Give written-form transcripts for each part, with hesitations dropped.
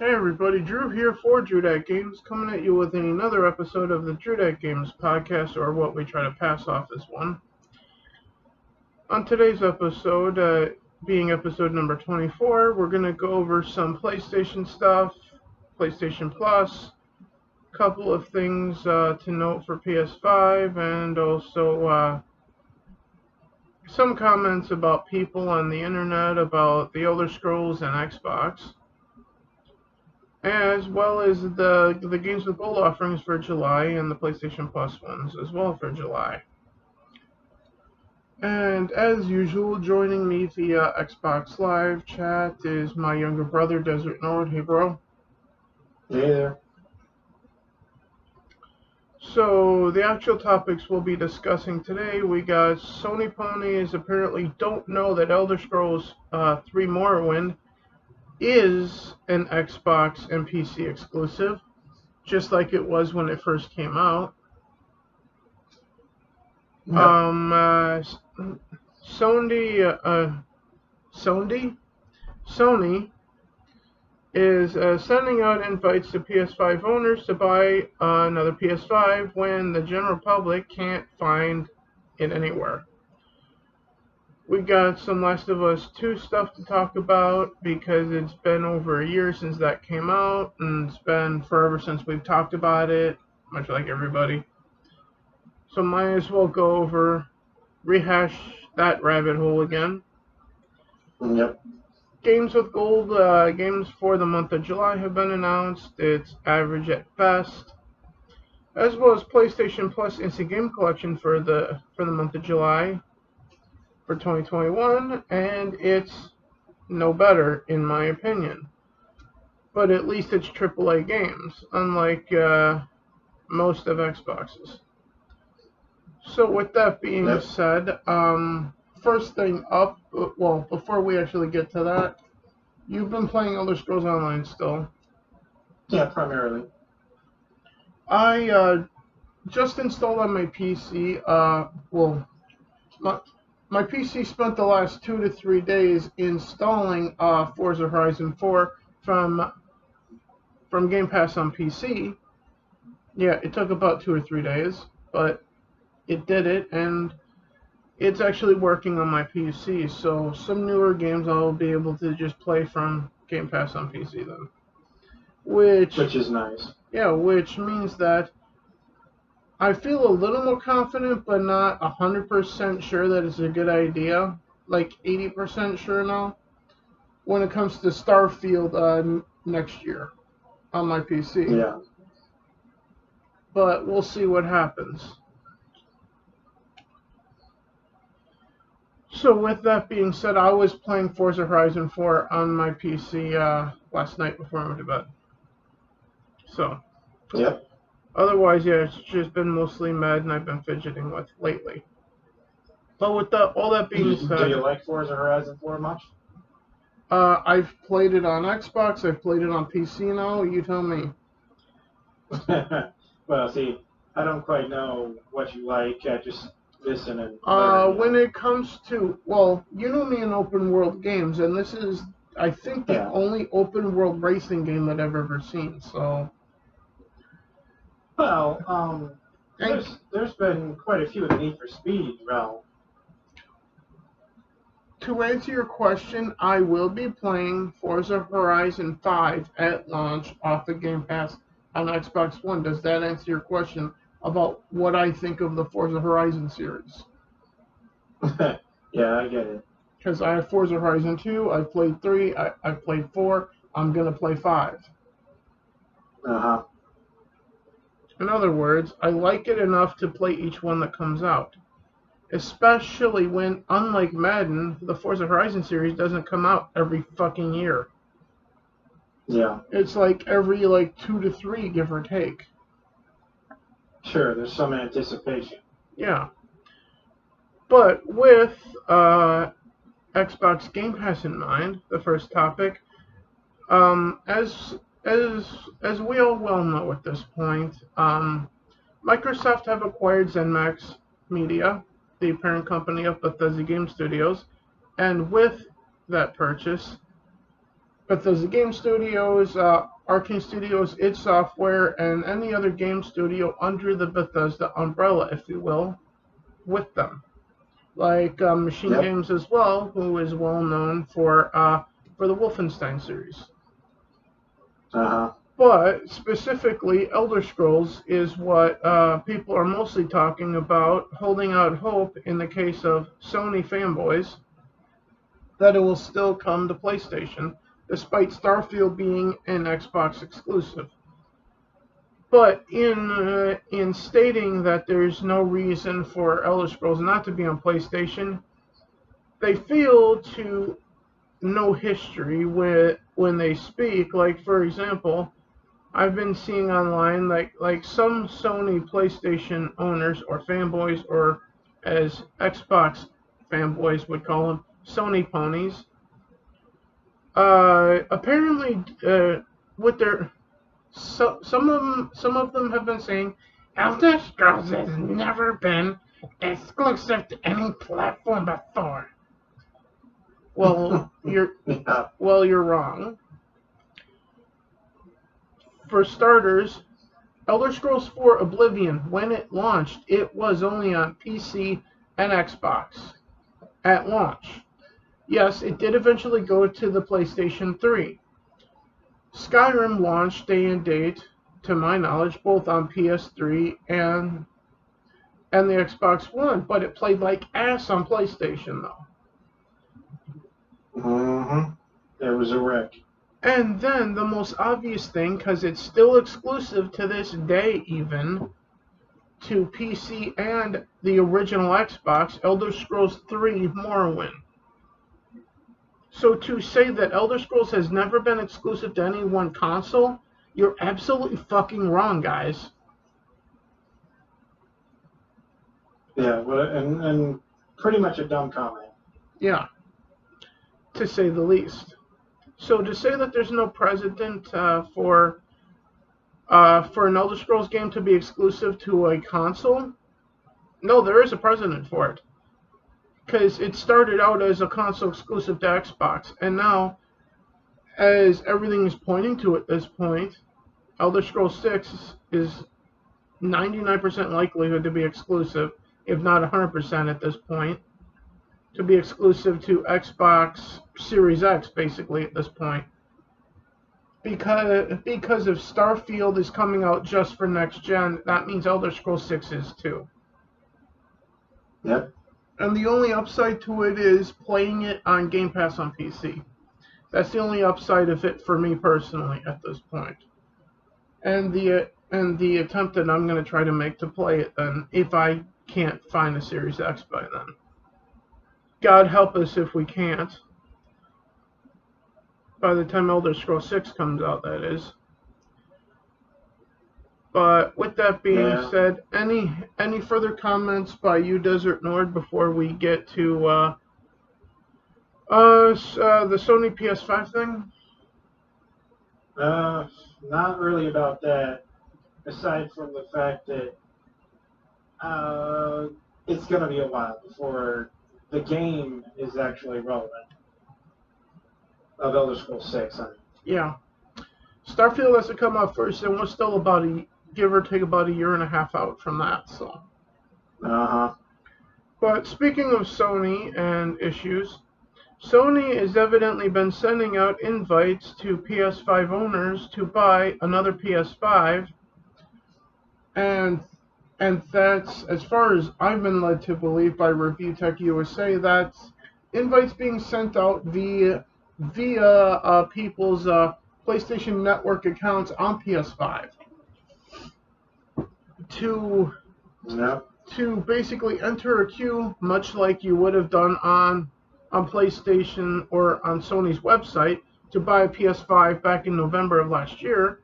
Hey everybody, Drew here for Drew Games, coming at you with another episode of the Drew Games podcast, or what we try to pass off as one. On today's episode, being episode number 24, we're going to go over some PlayStation stuff, PlayStation Plus, a couple of things to note for PS5, and also some comments about people on the internet about the Elder Scrolls and Xbox, as well as the games with gold offerings for July and the PlayStation Plus ones as well for July. And as usual, joining me via Xbox Live chat is my younger brother, Desert Nord. Hey, bro. Hey there. So, the actual topics we'll be discussing today, we got Sony ponies apparently don't know that Elder Scrolls 3 Morrowind is an Xbox and PC exclusive, just like it was when it first came out. Yep. Sony is sending out invites to PS5 owners to buy another PS5 when the general public can't find it anywhere. We got some Last of Us 2 stuff to talk about because it's been over a year since that came out, and it's been forever since we've talked about it, much like everybody. So might as well go over, rehash that rabbit hole again. Yep. Games with gold, games for the month of July have been announced. It's average at best, as well as PlayStation Plus Instant Game Collection for the month of July for 2021, and it's no better in my opinion. But at least it's AAA games, unlike most of Xbox's. So with that being said, first thing up, well, before we actually get to that, you've been playing Elder Scrolls Online still. Yeah, primarily. I just installed on my PC. My PC spent the last 2 to 3 days installing Forza Horizon 4 from Game Pass on PC. Yeah, it took about 2 or 3 days, but it did it, and it's actually working on my PC. So some newer games I'll be able to just play from Game Pass on PC then. Which is nice. Yeah, which means that I feel a little more confident, but not 100% sure that it's a good idea. Like 80% sure now. When it comes to Starfield next year on my PC. Yeah. But we'll see what happens. So with that being said, I was playing Forza Horizon 4 on my PC last night before I went to bed. So. Yep. Otherwise, yeah, it's just been mostly Madden I've been fidgeting with lately. But with all that being said... Do you like Forza Horizon 4 much? I've played it on Xbox, I've played it on PC now, you tell me. Well, see, I don't quite know what you like, I just listen and learn. When it comes to, well, you know me in open world games, and this is, I think, the only open world racing game that I've ever seen, so... Well, there's been quite a few in the Need for Speed realm. To answer your question, I will be playing Forza Horizon 5 at launch off the Game Pass on Xbox One. Does that answer your question about what I think of the Forza Horizon series? Yeah, I get it. Because I have Forza Horizon 2, I've played 3, I've played 4, I'm going to play 5. Uh-huh. In other words, I like it enough to play each one that comes out. Especially when, unlike Madden, the Forza Horizon series doesn't come out every fucking year. Yeah. It's like every 2 to 3, give or take. Sure, there's some anticipation. Yeah. But with Xbox Game Pass in mind, the first topic, as we all well know at this point, Microsoft have acquired ZeniMax Media, the parent company of Bethesda Game Studios, and with that purchase, Bethesda Game Studios, Arcane Studios, id Software, and any other game studio under the Bethesda umbrella, if you will, with them. Like Machine Yep. Games as well, who is well known for the Wolfenstein series. Uh-huh. But specifically, Elder Scrolls is what people are mostly talking about, holding out hope in the case of Sony fanboys that it will still come to PlayStation, despite Starfield being an Xbox exclusive. But in stating that there's no reason for Elder Scrolls not to be on PlayStation, they fail to know history when they speak. Like, for example, I've been seeing online like some Sony PlayStation owners or fanboys, or as Xbox fanboys would call them, Sony ponies. Apparently, with their some of them have been saying Elder Scrolls has never been exclusive to any platform before. Well, you're wrong. For starters, Elder Scrolls 4 Oblivion, when it launched, it was only on PC and Xbox at launch. Yes, it did eventually go to the PlayStation 3. Skyrim launched day and date, to my knowledge, both on PS3 and the Xbox One, but it played like ass on PlayStation though. Mm-hmm. It was a wreck. And then the most obvious thing, because it's still exclusive to this day even, to PC and the original Xbox, Elder Scrolls 3 Morrowind. So to say that Elder Scrolls has never been exclusive to any one console, you're absolutely fucking wrong, guys. Yeah, well, and pretty much a dumb comment. Yeah, to say the least. So to say that there's no precedent for an Elder Scrolls game to be exclusive to a console, no, there is a precedent for it. Because it started out as a console exclusive to Xbox, and now, as everything is pointing to at this point, Elder Scrolls 6 is 99% likelihood to be exclusive, if not 100% at this point, to be exclusive to Xbox Series X, basically, at this point. Because if Starfield is coming out just for next gen, that means Elder Scrolls 6 is too. Yep. And the only upside to it is playing it on Game Pass on PC. That's the only upside of it for me personally at this point. And the attempt that I'm going to try to make to play it then, if I can't find a Series X by then. God help us if we can't. By the time Elder Scrolls 6 comes out, that is. But with that being said, any further comments by you, Desert Nord, before we get to the Sony PS5 thing? Not really about that. Aside from the fact that it's going to be a while before the game is actually relevant of Elder Scrolls 6. Yeah. Starfield has to come out first, and we're still about give or take about a year and a half out from that. So. Uh-huh. But speaking of Sony and issues, Sony has evidently been sending out invites to PS5 owners to buy another PS5, and that's, as far as I've been led to believe by Review Tech USA, that's invites being sent out via people's PlayStation Network accounts on PS5 to basically enter a queue, much like you would have done on PlayStation or on Sony's website, to buy a PS5 back in November of last year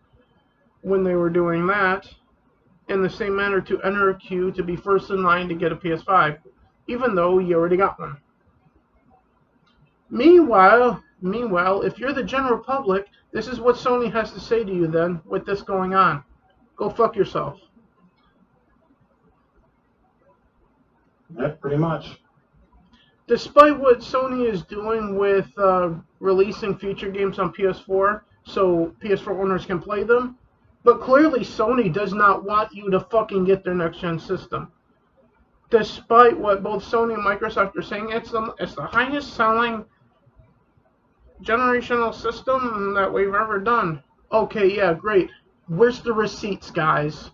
when they were doing that. In the same manner, to enter a queue to be first in line to get a PS5, even though you already got one. Meanwhile, if you're the general public, this is what Sony has to say to you then with this going on. Go fuck yourself. Yeah, pretty much. despite what Sony is doing with releasing future games on PS4 so PS4 owners can play them, but clearly Sony does not want you to fucking get their next gen system. Despite what both Sony and Microsoft are saying, it's the highest selling generational system that we've ever done. Okay, yeah, great. Where's the receipts, guys?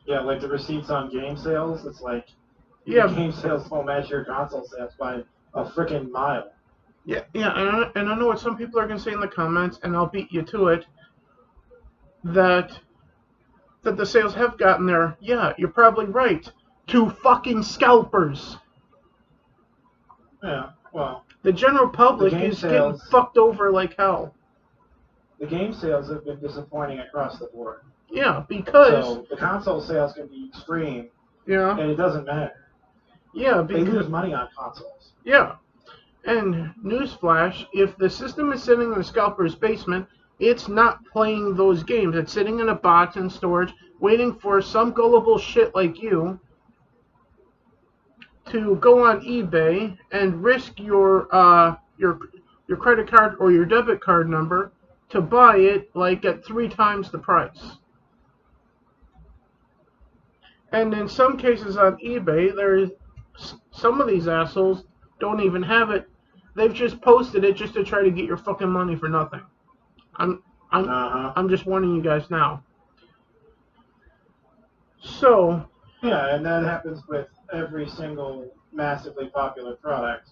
Yeah, like the receipts on game sales, it's like Yeah, game sales don't match your console sales by a freaking mile. yeah, and I know what some people are gonna say in the comments, and I'll beat you to it. That the sales have gotten there. Yeah, you're probably right. To fucking scalpers. Yeah, well, The general public is getting fucked over like hell. The game sales have been disappointing across the board. Yeah, because so the console sales can be extreme. Yeah. And it doesn't matter. Yeah, because they lose money on consoles. Yeah. And newsflash, if the system is sitting in a scalper's basement, it's not playing those games. It's sitting in a box in storage, waiting for some gullible shit like you to go on eBay and risk your credit card or your debit card number to buy it like at 3 times the price. And in some cases on eBay, there's some of these assholes don't even have it. They've just posted it just to try to get your fucking money for nothing. I'm just warning you guys now. So. Yeah, and that happens with every single massively popular product.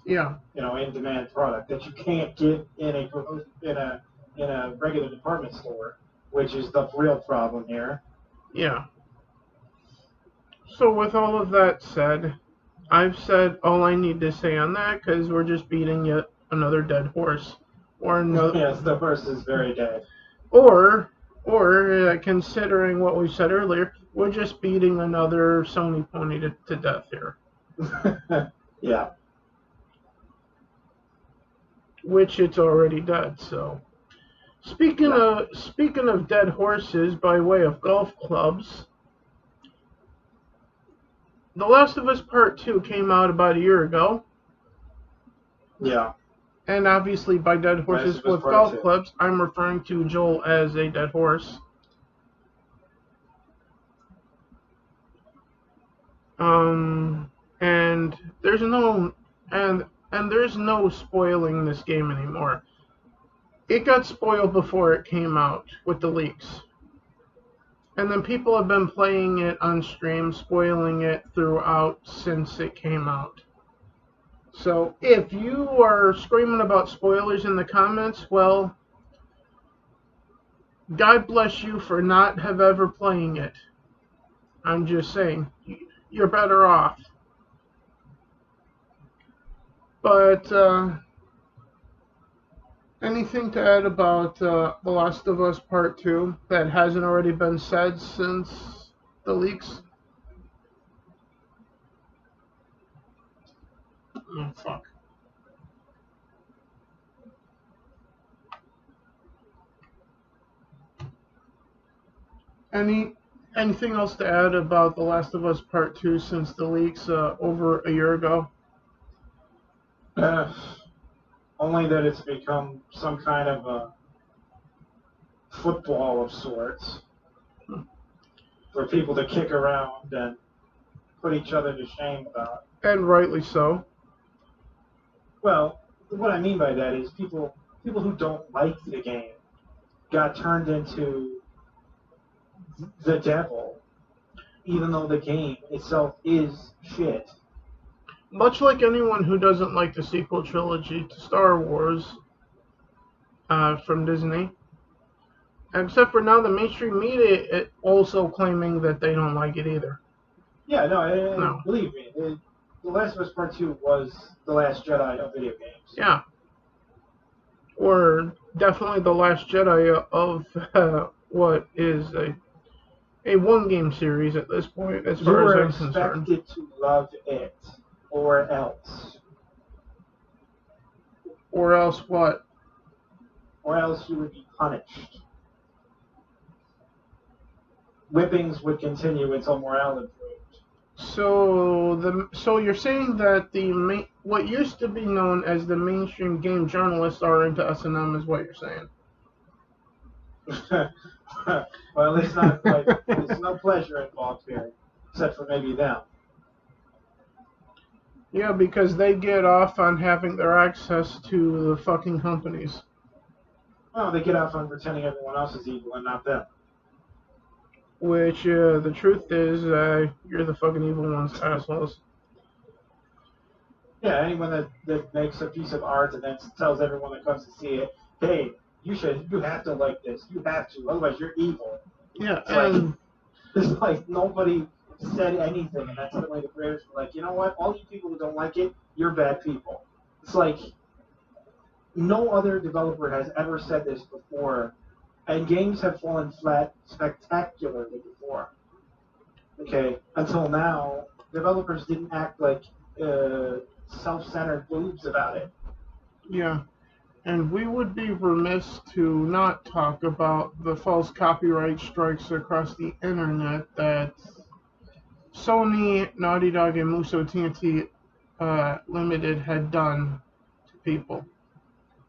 Yeah. You know, in-demand product that you can't get in a regular department store, which is the real problem here. Yeah. So with all of that said, I've said all I need to say on that because we're just beating yet another dead horse, or another. Yes, the horse is very dead. Or considering what we said earlier, we're just beating another Sony pony to death here. Yeah. Which it's already dead. So, speaking of dead horses, by way of golf clubs, The Last of Us Part 2 came out about a year ago. Yeah. And obviously, by dead horses with golf clubs, I'm referring to Joel as a dead horse. And there's no spoiling this game anymore. It got spoiled before it came out with the leaks. And then people have been playing it on stream, spoiling it throughout since it came out. So if you are screaming about spoilers in the comments, well, God bless you for not have ever playing it. I'm just saying, you're better off. But anything to add about The Last of Us Part 2 that hasn't already been said since the leaks? Oh, fuck. Anything else to add about The Last of Us Part 2 since the leaks over a year ago? Only that it's become some kind of a football of sorts for people to kick around and put each other to shame about. And rightly so. Well, what I mean by that is people who don't like the game got turned into the devil, even though the game itself is shit. Much like anyone who doesn't like the sequel trilogy to Star Wars from Disney. Except for now the mainstream media also claiming that they don't like it either. Yeah, no. Believe me, The Last of Us Part 2 was the Last Jedi of video games. Yeah. Or definitely the Last Jedi of what is a one-game series at this point, as far as I'm concerned. You were expected to love it, or else. Or else what? Or else you would be punished. Whippings would continue until morale improved. So you're saying that what used to be known as the mainstream game journalists are into S&M is what you're saying. Well, it's not quite. There's no pleasure involved here, except for maybe them. Yeah, because they get off on having their access to the fucking companies. Well, they get off on pretending everyone else is evil and not them. Which, the truth is, you're the fucking evil ones, assholes. Yeah, anyone that makes a piece of art and then tells everyone that comes to see it, hey, you have to like this. You have to, otherwise you're evil. Yeah, It's like nobody said anything, and that's the way the creators were like, you know what? All you people who don't like it, you're bad people. It's like no other developer has ever said this before, and games have fallen flat spectacularly before. Okay, until now, developers didn't act like self-centered boobs about it. yeah. And we would be remiss to not talk about the false copyright strikes across the internet that Sony, Naughty Dog, and Muso TNT Limited had done to people.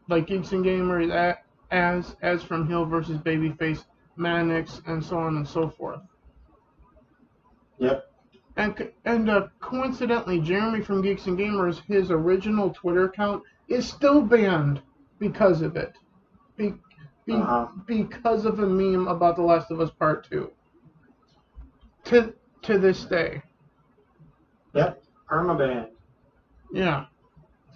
Like Geeks and Gamers, as from Hill versus Babyface, Mannix, and so on and so forth. Yep. And coincidentally, Jeremy from Geeks and Gamers, his original Twitter account is still banned because of it. Because of a meme about The Last of Us Part 2. To this day. Yep. Permaban. Yeah.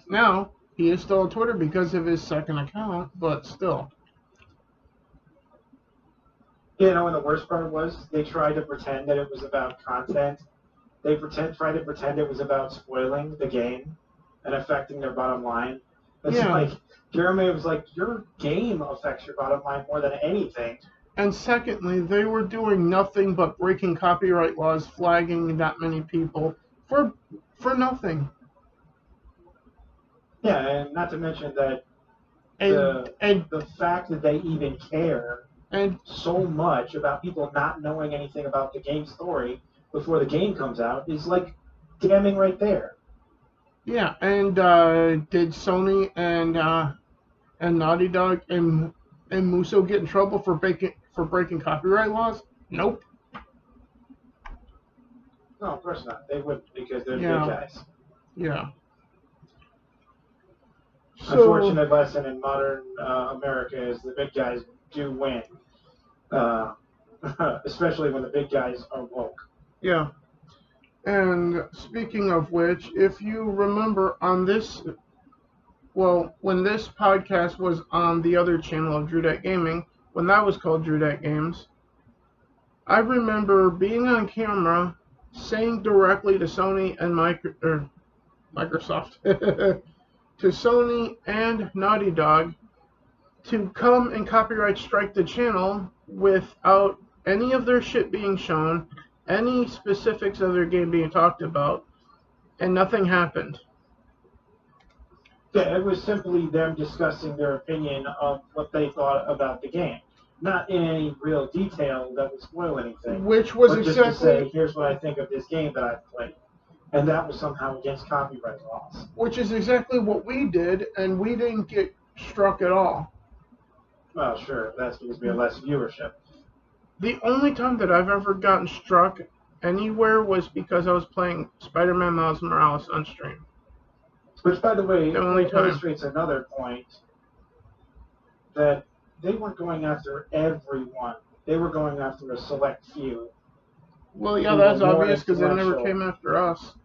Now, he is still on Twitter because of his second account, but still. You know, and the worst part was they tried to pretend that it was about content. They tried to pretend it was about spoiling the game and affecting their bottom line. It's like Jeremy was like, your game affects your bottom line more than anything. And secondly, they were doing nothing but breaking copyright laws, flagging that many people for nothing. Yeah, and not to mention that the fact that they even care so much about people not knowing anything about the game story before the game comes out is like damning right there. Yeah, and did Sony and Naughty Dog and Muso get in trouble for breaking copyright laws? Nope. No, of course not. They wouldn't because they're big guys. Yeah. Unfortunate lesson in modern America is the big guys do win, especially when the big guys are woke. Yeah. And speaking of which, if you remember when this podcast was on the other channel of Drewdet Gaming, when that was called Drewdet Games, I remember being on camera saying directly to Sony and Microsoft, to Sony and Naughty Dog, to come and copyright strike the channel without any of their shit being shown, any specifics of their game being talked about, and nothing happened. Yeah, it was simply them discussing their opinion of what they thought about the game. Not in any real detail that would spoil anything. Which was just to say, here's what I think of this game that I've played. And that was somehow against copyright laws. Which is exactly what we did, and we didn't get struck at all. Well, sure, that's because we had less viewership. The only time that I've ever gotten struck anywhere was because I was playing Spider-Man Miles Morales on stream. Which, by the way, illustrates another point, that they weren't going after everyone. They were going after a select few. Well, yeah, that's obvious because they never came after us.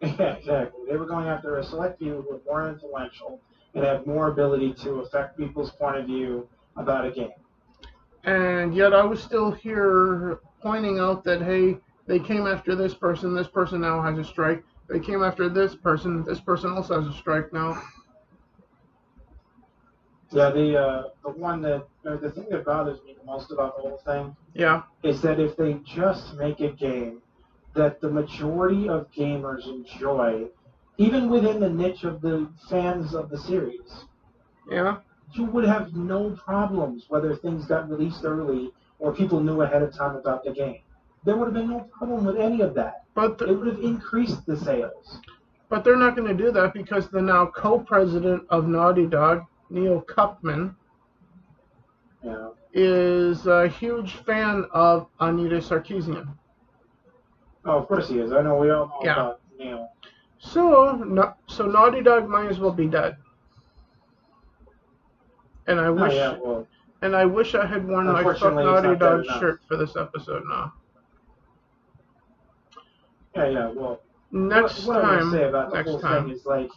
Yeah, exactly. They were going after a select few who were more influential and have more ability to affect people's point of view about a game. And yet I was still here pointing out that, hey, they came after this person now has a strike. They came after this person also has a strike now. Yeah, the thing that bothers me the most about the whole thing, is that if they just make a game that the majority of gamers enjoy, even within the niche of the fans of the series, you would have no problems whether things got released early or people knew ahead of time about the game. there would have been no problem with any of that. But It would have increased the sales. But they're not going to do that because the now co-president of Naughty Dog, Neil Cuckman, is a huge fan of Anita Sarkeesian. Oh, of course he is. I know we all know about Neil. So Naughty Dog might as well be dead. And I wish, I wish I had worn my Fuck Naughty Dog shirt for this episode now. Well, what I want to say about the whole thing is, like,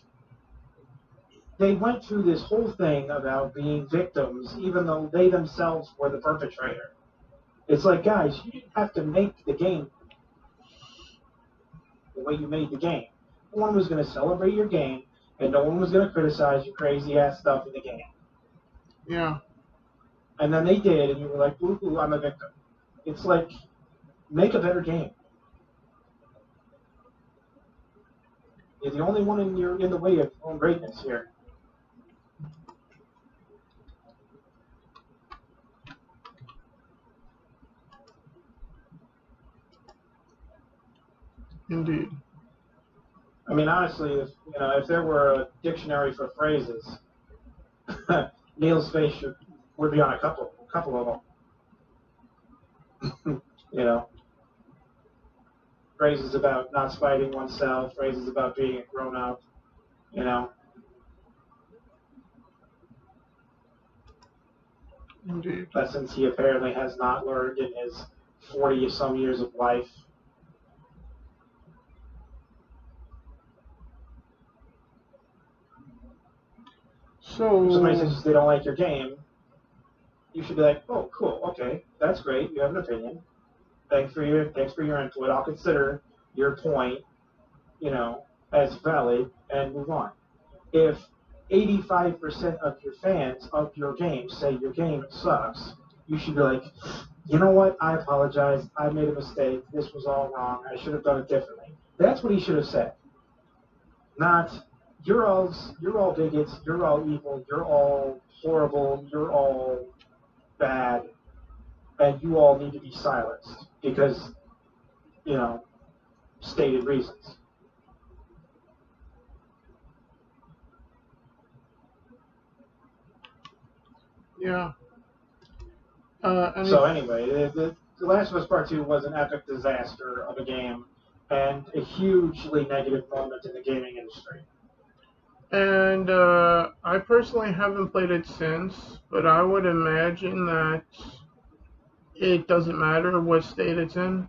they went through this whole thing about being victims, even though they themselves were the perpetrator. It's like, guys, you didn't have to make the game the way you made the game. No one was going to celebrate your game, and no one was going to criticize your crazy-ass stuff in the game. Yeah. And then they did, and you were like, ooh, I'm a victim. It's like, make a better game. You're the only one in the way of your own greatness here. Indeed. I mean, honestly, if there were a dictionary for phrases, Neil's face would be on a couple of them. Phrases about not spiting oneself, phrases about being a grown-up, Indeed. Lessons he apparently has not learned in his 40-some years of life. So, if somebody says they don't like your game, you should be like, oh, cool, okay, that's great, you have an opinion. Thanks for your input. I'll consider your point, as valid and move on. If 85% of your fans of your game say your game sucks, you should be like, you know what? I apologize. I made a mistake. This was all wrong. I should have done it differently. That's what he should have said. Not, you're all bigots. You're all evil. You're all horrible. You're all bad. And you all need to be silenced because, stated reasons. Yeah. So anyway, the Last of Us Part 2 was an epic disaster of a game and a hugely negative moment in the gaming industry. And I personally haven't played it since, but I would imagine that it doesn't matter what state it's in.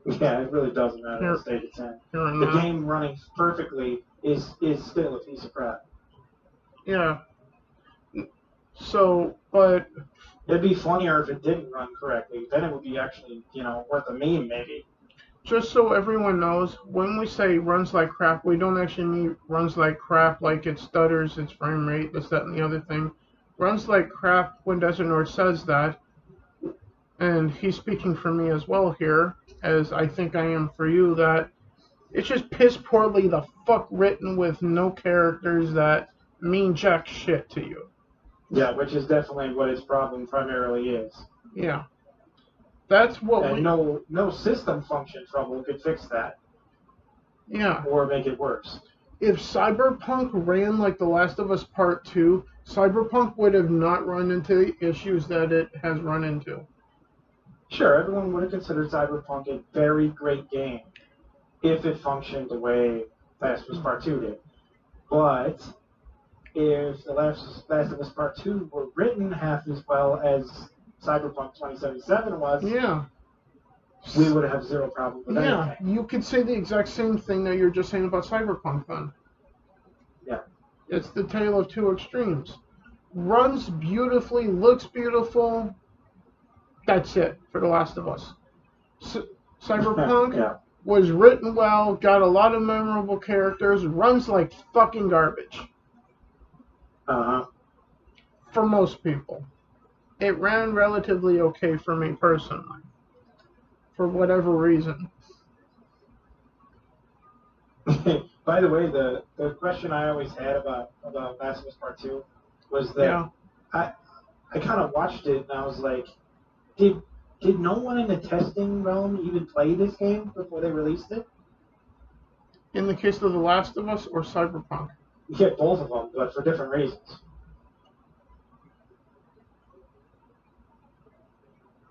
Yeah, it really doesn't matter what state it's in. The game running perfectly is still a piece of crap. Yeah. So, but it'd be funnier if it didn't run correctly. Then it would be actually, worth a meme maybe. Just so everyone knows, when we say runs like crap, we don't actually mean runs like crap like it stutters, its frame rate, this, that, and the other thing. Runs like crap when Desert North says that, and he's speaking for me as well here, as I think I am for you, that it's just piss poorly the fuck written with no characters that mean jack shit to you. Yeah, which is definitely what its problem primarily is. Yeah. That's what and no system function trouble could fix that. Yeah. Or make it worse. If Cyberpunk ran like The Last of Us Part 2, Cyberpunk would have not run into the issues that it has run into. Sure, everyone would have considered Cyberpunk a very great game if it functioned the way Last of Us Part 2 did. But if The Last of Us Part 2 were written half as well as Cyberpunk 2077 was, we would have zero problem with anything. You could say the exact same thing that you're just saying about Cyberpunk then. Yeah. It's the tale of two extremes. Runs beautifully, looks beautiful. That's it for The Last of Us. Cyberpunk was written well, got a lot of memorable characters, runs like fucking garbage. For most people. It ran relatively okay for me personally. For whatever reason. By the way, the question I always had about Last of Us Part 2 was that I kind of watched it and I was like, did did no one in the testing realm even play this game before they released it? In the case of The Last of Us or Cyberpunk? You get both of them, but for different reasons.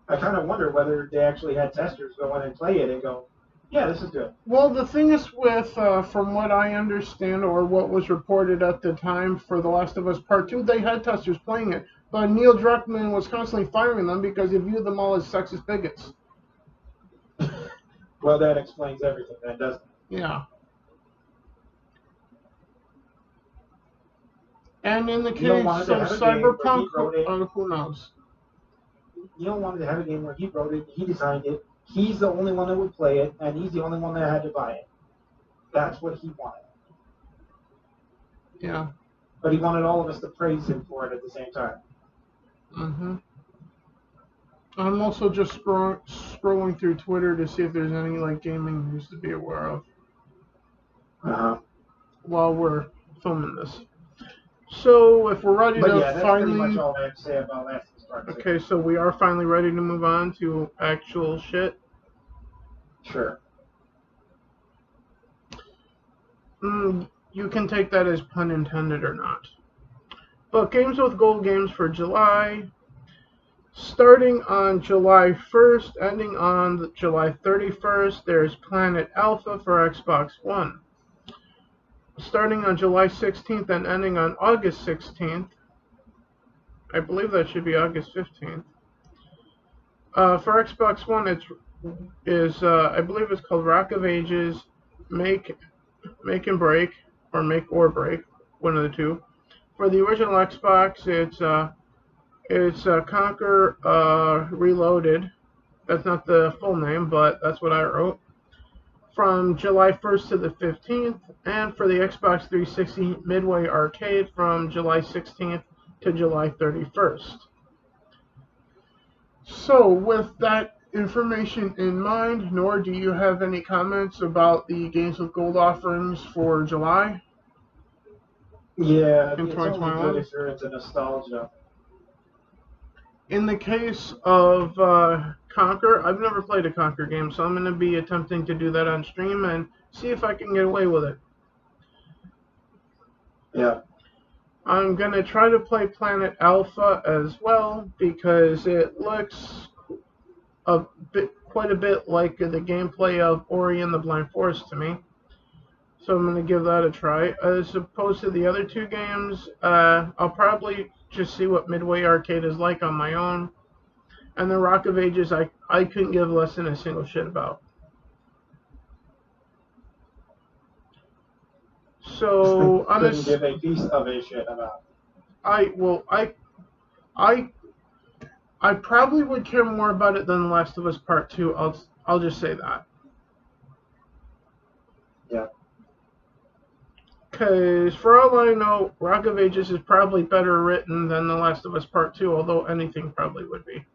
I kind of wonder whether they actually had testers go in and play it and go, yeah, this is good. Well, the thing is with, from what I understand or what was reported at the time for The Last of Us Part 2, they had testers playing it. But Neil Druckmann was constantly firing them because he viewed them all as sexist bigots. Well, that explains everything then, doesn't it? Yeah. And in the case of Cyberpunk, who knows? Neil wanted to have a game where he wrote it, he designed it, he's the only one that would play it, and he's the only one that had to buy it. That's what he wanted. Yeah. But he wanted all of us to praise him for it at the same time. Mm-hmm. I'm also just scrolling through Twitter to see if there's any like gaming news to be aware of while we're filming this. So if we're ready that's pretty much all I have to say about Last of Us Part 2. Okay, so we are finally ready to move on to actual shit. Sure. You can take that as pun intended or not. But Games with Gold games for July, starting on July 1st, ending on July 31st, there's Planet Alpha for Xbox One. Starting on July 16th and ending on August 16th, I believe that should be August 15th. For Xbox One, I believe it's called Rock of Ages, Make and Break, or Make or Break, one of the two. For the original Xbox, it's Conquer Reloaded. That's not the full name, but that's what I wrote. From July 1st to the 15th, and for the Xbox 360 Midway Arcade from July 16th to July 31st. So, with that information in mind, Nor, do you have any comments about the Games with Gold offerings for July? Yeah, in it's 2021? only good if you're into nostalgia. In the case of Conquer, I've never played a Conquer game, so I'm going to be attempting to do that on stream and see if I can get away with it. Yeah. I'm going to try to play Planet Alpha as well because it looks quite a bit like the gameplay of Ori and the Blind Forest to me. So I'm going to give that a try. As opposed to the other two games, I'll probably just see what Midway Arcade is like on my own. And the Rock of Ages, I couldn't give less than a single shit about. So couldn't give a piece of a shit about. I probably would care more about it than The Last of Us Part 2. I'll just say that. Yeah. Because for all I know, Rock of Ages is probably better written than The Last of Us Part 2, although anything probably would be.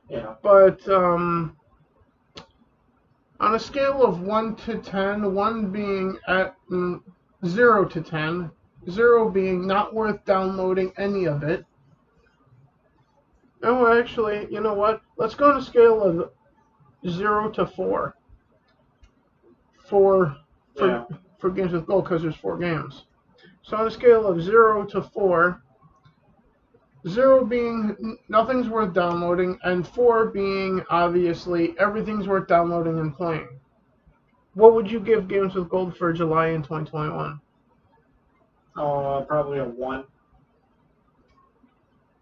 Yeah. But on a scale of 1 to 10, 1 being at 0 to 10, 0 being not worth downloading any of it. Oh, actually, you know what? Let's go on a scale of 0 to 4 for Games with Gold, because there's 4 games. So on a scale of 0 to 4, 0 being nothing's worth downloading, and 4 being obviously everything's worth downloading and playing. What would you give Games with Gold for July in 2021? Probably a 1.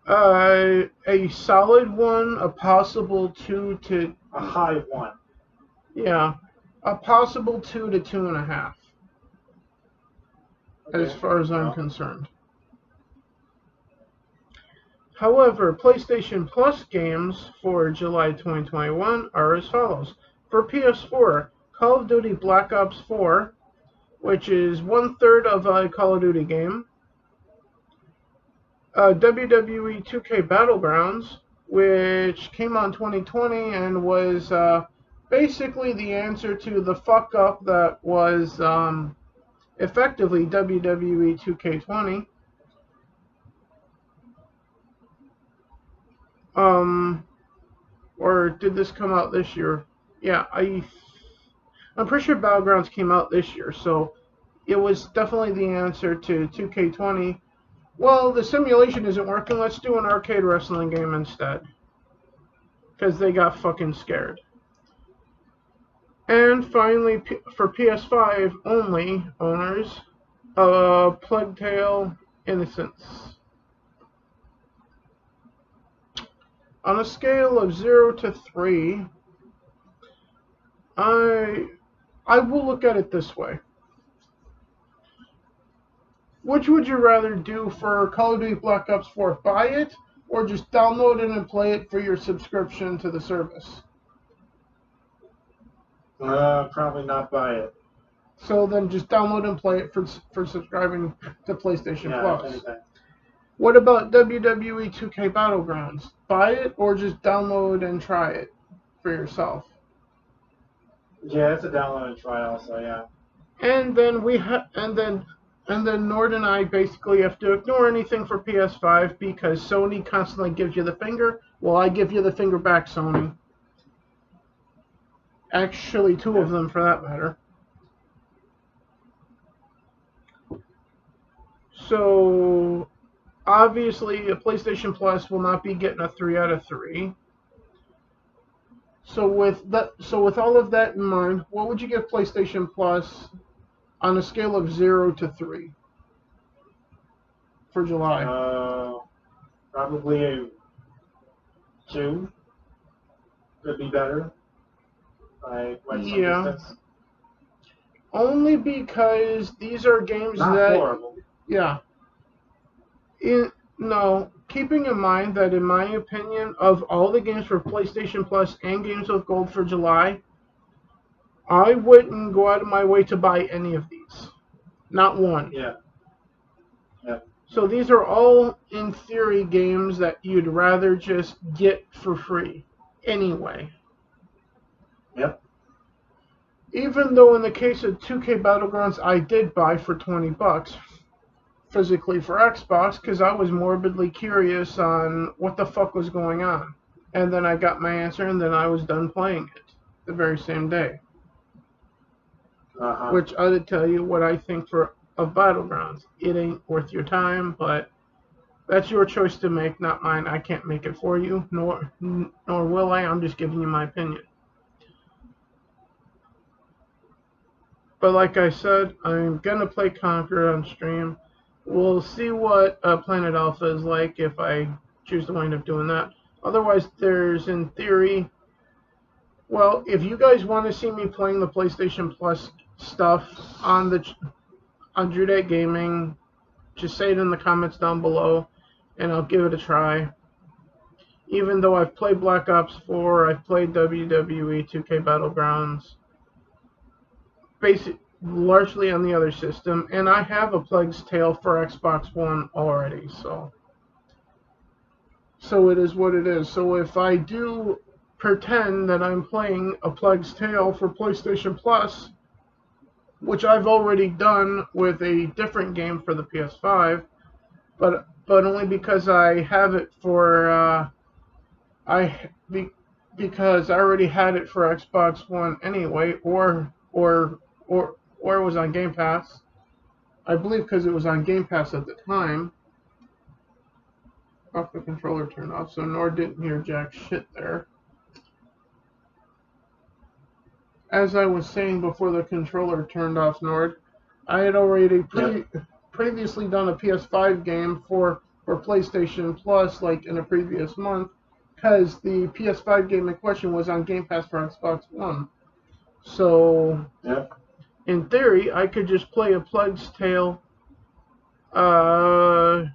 A solid 1, a possible 2 to... A high 1. Yeah. A possible 2 to 2.5. Okay. As far as I'm concerned. However, PlayStation Plus games for July 2021 are as follows. For PS4, Call of Duty Black Ops 4, which is 1/3 of a Call of Duty game. WWE 2K Battlegrounds, which came out in 2020 and was basically the answer to the fuck up that was effectively WWE 2K20. Or did this come out this year? Yeah, I'm pretty sure Battlegrounds came out this year, so it was definitely the answer to 2K20. Well, the simulation isn't working. Let's do an arcade wrestling game instead. Because they got fucking scared. And finally, for PS5 only owners, Plague Tale Innocence. On a scale of 0 to 3, I will look at it this way. Which would you rather do for Call of Duty Black Ops 4? Buy it, or just download it and play it for your subscription to the service? Probably not buy it. So then just download and play it for subscribing to PlayStation Plus. Anything. What about WWE 2K Battlegrounds? Buy it or just download and try it for yourself? Yeah, it's a download and try also, yeah. And then and then Nord and I basically have to ignore anything for PS5 because Sony constantly gives you the finger. Well, I give you the finger back, Sony. Actually, two of them for that matter. So, obviously, a PlayStation Plus will not be getting a 3 out of 3. So with all of that in mind, what would you give PlayStation Plus on a scale of 0 to 3 for July? Probably a 2. Could be better. By quite some distance. Only because these are games not that... horrible. Yeah. Keeping in mind that in my opinion, of all the games for PlayStation Plus and Games with Gold for July, I wouldn't go out of my way to buy any of these. Not one. Yeah. So these are all, in theory, games that you'd rather just get for free. Anyway. Yep. Even though in the case of 2K Battlegrounds, I did buy for $20 physically for Xbox because I was morbidly curious on what the fuck was going on. And then I got my answer and then I was done playing it the very same day. Which I would tell you what I think of Battlegrounds. It ain't worth your time, but that's your choice to make, not mine. I can't make it for you, nor will I. I'm just giving you my opinion. But like I said, I'm gonna play Conquer on stream. We'll see what Planet Alpha is like if I choose to wind up doing that. Otherwise, there's, in theory... Well, if you guys want to see me playing the PlayStation Plus stuff on Drudate Gaming, just say it in the comments down below, and I'll give it a try. Even though I've played Black Ops 4, I've played WWE 2K Battlegrounds, largely on the other system, and I have a Plague's Tale for Xbox One already, so it is what it is. So if I do pretend that I'm playing a Plague's Tale for PlayStation Plus, which I've already done with a different game for the PS5, but only because I have it for because I already had it for Xbox One anyway, or it was on Game Pass. I believe because it was on Game Pass at the time. Off the controller turned off, so Nord didn't hear jack shit there. As I was saying before the controller turned off, Nord, I had already previously done a PS5 game for PlayStation Plus, like in a previous month, because the PS5 game in question was on Game Pass for Xbox One. So, in theory, I could just play a Plague's Tale from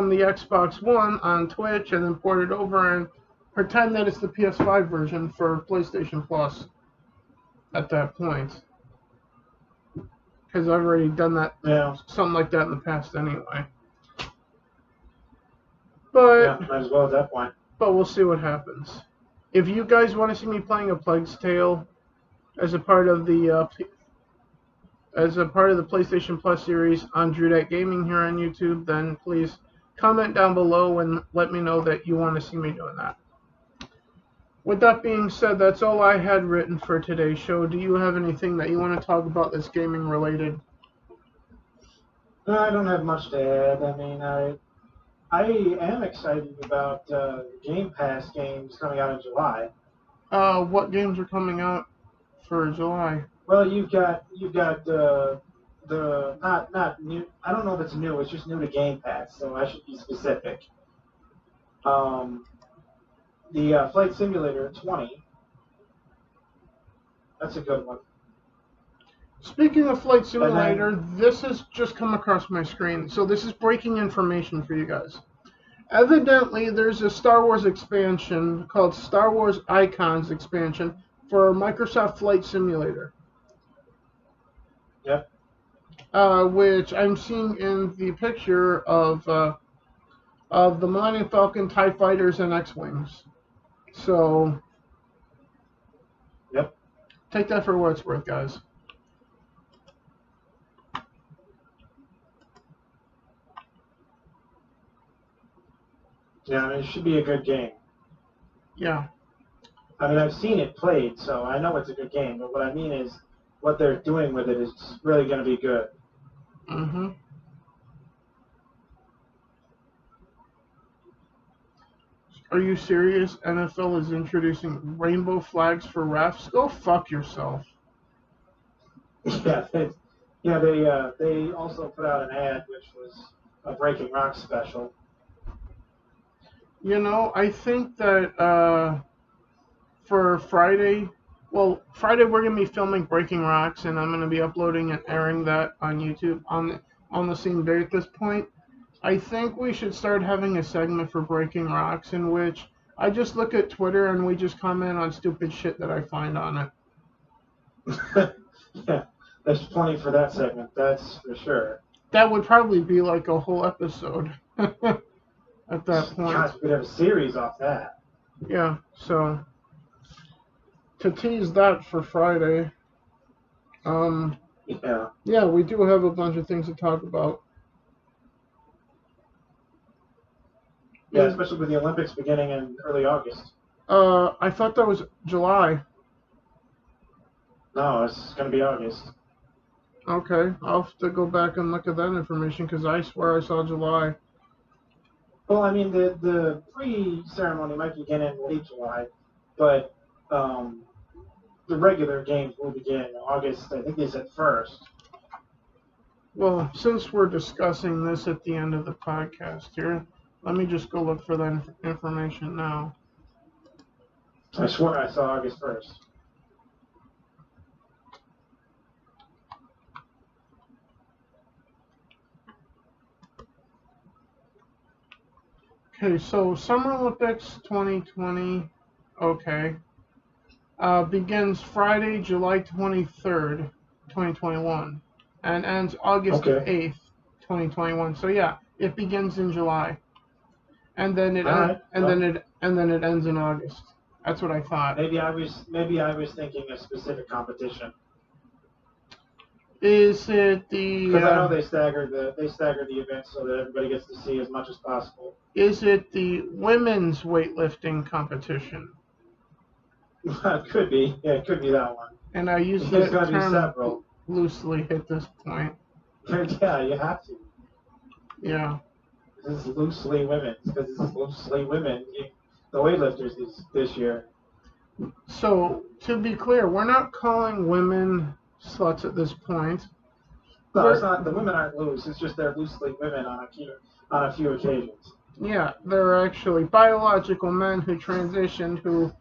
the Xbox One on Twitch and then port it over and pretend that it's the PS5 version for PlayStation Plus at that point. Because I've already done that, something like that in the past anyway. But might as well at that point. But we'll see what happens. If you guys want to see me playing a Plague's Tale as a part of the PlayStation Plus series on Drudate Gaming here on YouTube, then please comment down below and let me know that you want to see me doing that. With that being said, that's all I had written for today's show. Do you have anything that you want to talk about that's gaming related? No, I don't have much to add. I mean, I am excited about Game Pass games coming out in July. What games are coming out for July? Well, you've got the not new. I don't know if it's new. It's just new to Game Pass, so I should be specific. Um, the Flight Simulator 20. That's a good one. Speaking of Flight And then Simulator, this has just come across my screen, so this is breaking information for you guys. Evidently, there's a Star Wars expansion called Star Wars Icons expansion for Microsoft Flight Simulator, yep. which I'm seeing in the picture of the Millennium Falcon, TIE Fighters, and X-Wings. So, Yep. take that for what it's worth, guys. Yeah, I mean, it should be a good game. Yeah. I mean, I've seen it played, so I know it's a good game. But what I mean is, what they're doing with it is really going to be good. Mm-hmm. Are you serious? NFL is introducing rainbow flags for refs? Go fuck yourself. Yeah, they also put out an ad which was a Breaking Rock special. You know, I think that for Friday, well, Friday we're gonna be filming Breaking Rocks, and I'm gonna be uploading and airing that on YouTube on the same day at this point. I think we should start having a segment for Breaking Rocks in which I just look at Twitter and we just comment on stupid shit that I find on it. Yeah, there's plenty for that segment, that's for sure. That would probably be like a whole episode at that point. God, we could have a series off that. Yeah, so to tease that for Friday, Yeah, we do have a bunch of things to talk about. yeah, especially with the Olympics beginning in early August. I thought that was July. No, it's going to be August. Okay, I'll have to go back and look at that information because I swear I saw July. Well, I mean, the pre-ceremony might begin in late July, but the regular games will begin in August. I think they said 1st. Well, since we're discussing this at the end of the podcast here, let me just go look for that information now. I swear I saw August 1st. Okay, so Summer Olympics 2020, okay, begins Friday, July 23rd, 2021, and ends August 8th, 2021. So yeah, it begins in July, and then it ends in August. That's what I thought. Maybe I was thinking a specific competition. Is it the? Because I know they staggered the events so that everybody gets to see as much as possible. Is it the women's weightlifting competition? It could be. Yeah, it could be that one. And I use that term loosely at this point. Yeah, you have to. Yeah. This is loosely women because this is loosely women. The weightlifters this year. So to be clear, we're not calling women sluts at this point. No, it's not. The women aren't loose. It's just they're loosely women on a few occasions. Yeah, they're actually biological men who transitioned, who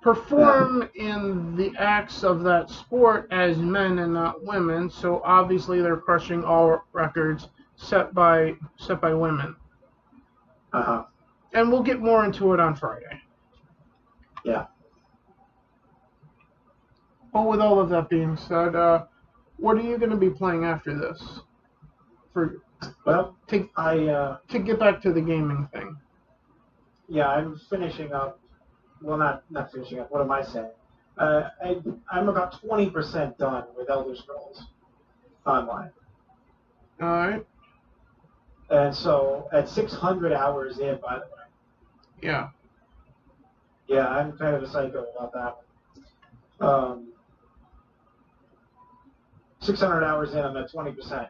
perform in the acts of that sport as men and not women. So obviously they're crushing all records set by women. And we'll get more into it on Friday. Yeah. But with all of that being said, what are you going to be playing after this? To get back to the gaming thing. Yeah, I'm finishing up. Well, not finishing up. What am I saying? I'm about 20% done with Elder Scrolls Online. All right. And so at 600 hours in, by the way. Yeah. Yeah, I'm kind of a psycho about that one. 600 hours in, I'm at 20%.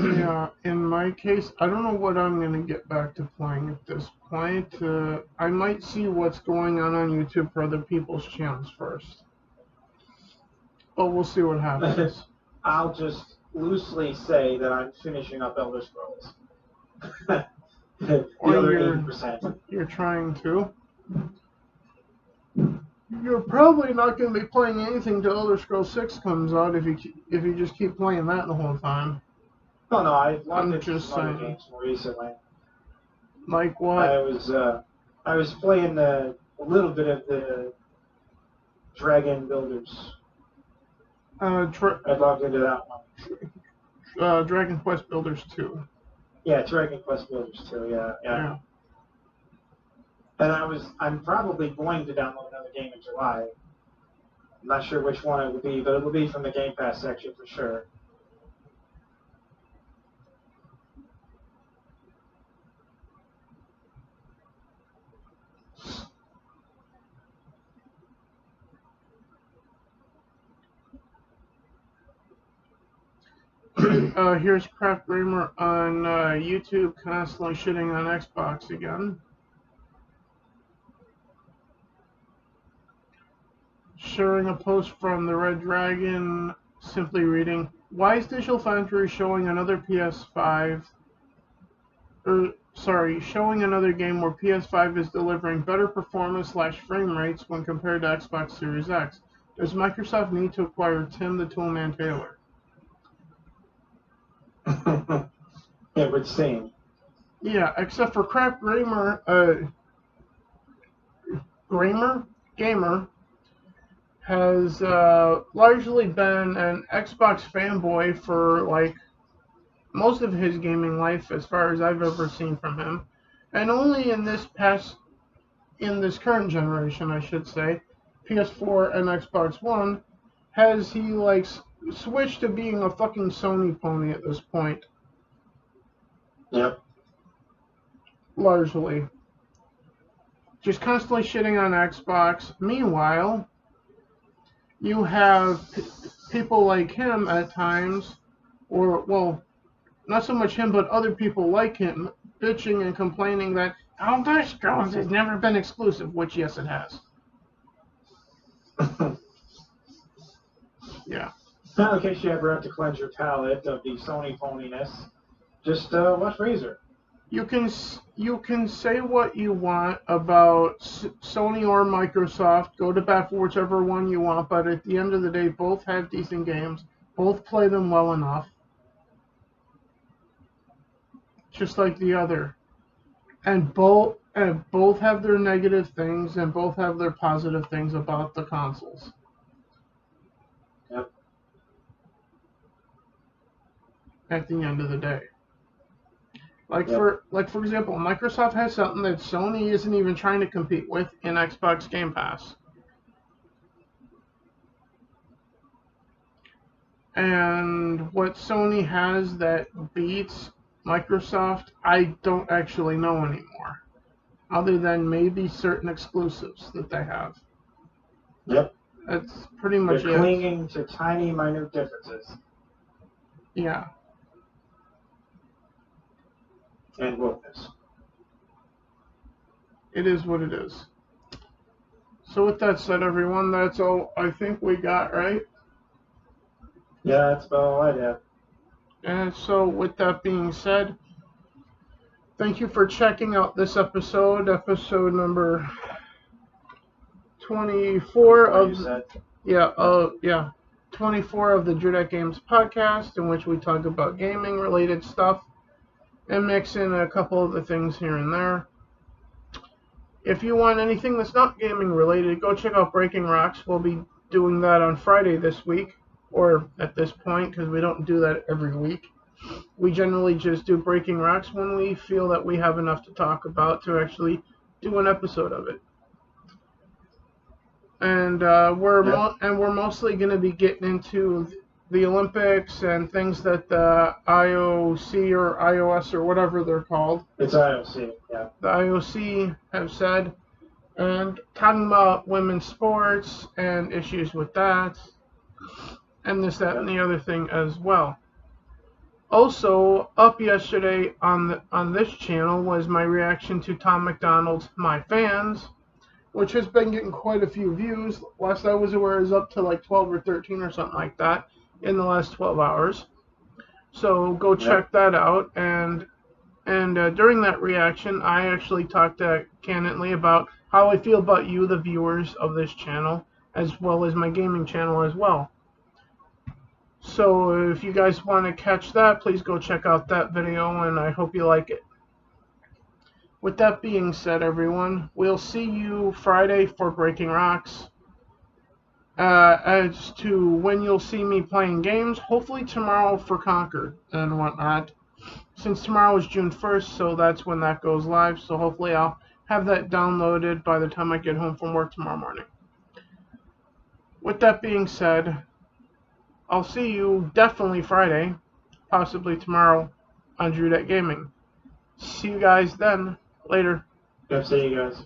Yeah, in my case, I don't know what I'm going to get back to playing at this point. I might see what's going on YouTube for other people's channels first. But we'll see what happens. I'll just loosely say that I'm finishing up Elder Scrolls. The other 80%. You're trying to. You're probably not going to be playing anything till Elder Scrolls 6 comes out if you just keep playing that the whole time. Oh no, I've logged I'm into just some other saying. games more recently. Like what? I was playing a little bit of the Dragon Builders. I logged into that one. Dragon Quest Builders 2. Yeah, Dragon Quest Builders 2. Yeah. And I'm probably going to download another game in July. I'm not sure which one it will be, but it will be from the Game Pass section for sure. Here's Craft Gamer on YouTube constantly shitting on Xbox again. Sharing a post from the Red Dragon, simply reading, why is Digital Foundry showing another showing another game where PS5 is delivering better performance / frame rates when compared to Xbox Series X? Does Microsoft need to acquire Tim the Toolman Taylor? It would seem. Yeah, except for Craft Gamer, Gamer has largely been an Xbox fanboy for like most of his gaming life, as far as I've ever seen from him, and only in this current generation, I should say, PS4 and Xbox One, has he like switched to being a fucking Sony pony at this point. Yep. Largely. Just constantly shitting on Xbox. Meanwhile, you have people like him at times, or, well, not so much him, but other people like him, bitching and complaining that Elder Scrolls has never been exclusive, which, yes, it has. Yeah. Now, in case you ever have to cleanse your palate of the Sony phoniness, just watch Razor. You can say what you want about Sony or Microsoft. Go to bat for whichever one you want, but at the end of the day, both have decent games. Both play them well enough. Just like the other. And both have their negative things, and both have their positive things about the consoles. Yep. At the end of the day. For example, Microsoft has something that Sony isn't even trying to compete with in Xbox Game Pass. And what Sony has that beats Microsoft, I don't actually know anymore. Other than maybe certain exclusives that they have. Yep. That's pretty much They're clinging to tiny, minute differences. Yeah. And wokeness. It is what it is. So with that said, everyone, that's all I think we got, right? Yeah, that's about all I have. And so with that being said, thank you for checking out this episode number 24 of 24 of the Judek Games podcast, in which we talk about gaming related stuff and mix in a couple of the things here and there. If you want anything that's not gaming related, go check out Breaking Rocks. We'll be doing that on Friday this week, or at this point, because we don't do that every week. We generally just do Breaking Rocks when we feel that we have enough to talk about to actually do an episode of it. and we're mostly going to be getting into the Olympics and things that the IOC or iOS or whatever they're called. It's IOC, yeah. The IOC have said, and talking about women's sports and issues with that, and this, that, and the other thing as well. Also, up yesterday on this channel was my reaction to Tom McDonald's My Fans, which has been getting quite a few views. Last I was aware, is up to like 12 or 13 or something like that in the last 12 hours. So go check that out. And during that reaction, I actually talked candidly about how I feel about you, the viewers of this channel, as well as my gaming channel as well. So if you guys want to catch that, please go check out that video, and I hope you like it. With that being said, everyone, we'll see you Friday for Breaking Rocks. As to when you'll see me playing games, hopefully tomorrow for Conquer and whatnot. Since tomorrow is June 1st, so that's when that goes live. So hopefully I'll have that downloaded by the time I get home from work tomorrow morning. With that being said, I'll see you definitely Friday, possibly tomorrow on Drew Gaming. See you guys then. Later. Yep, see you guys.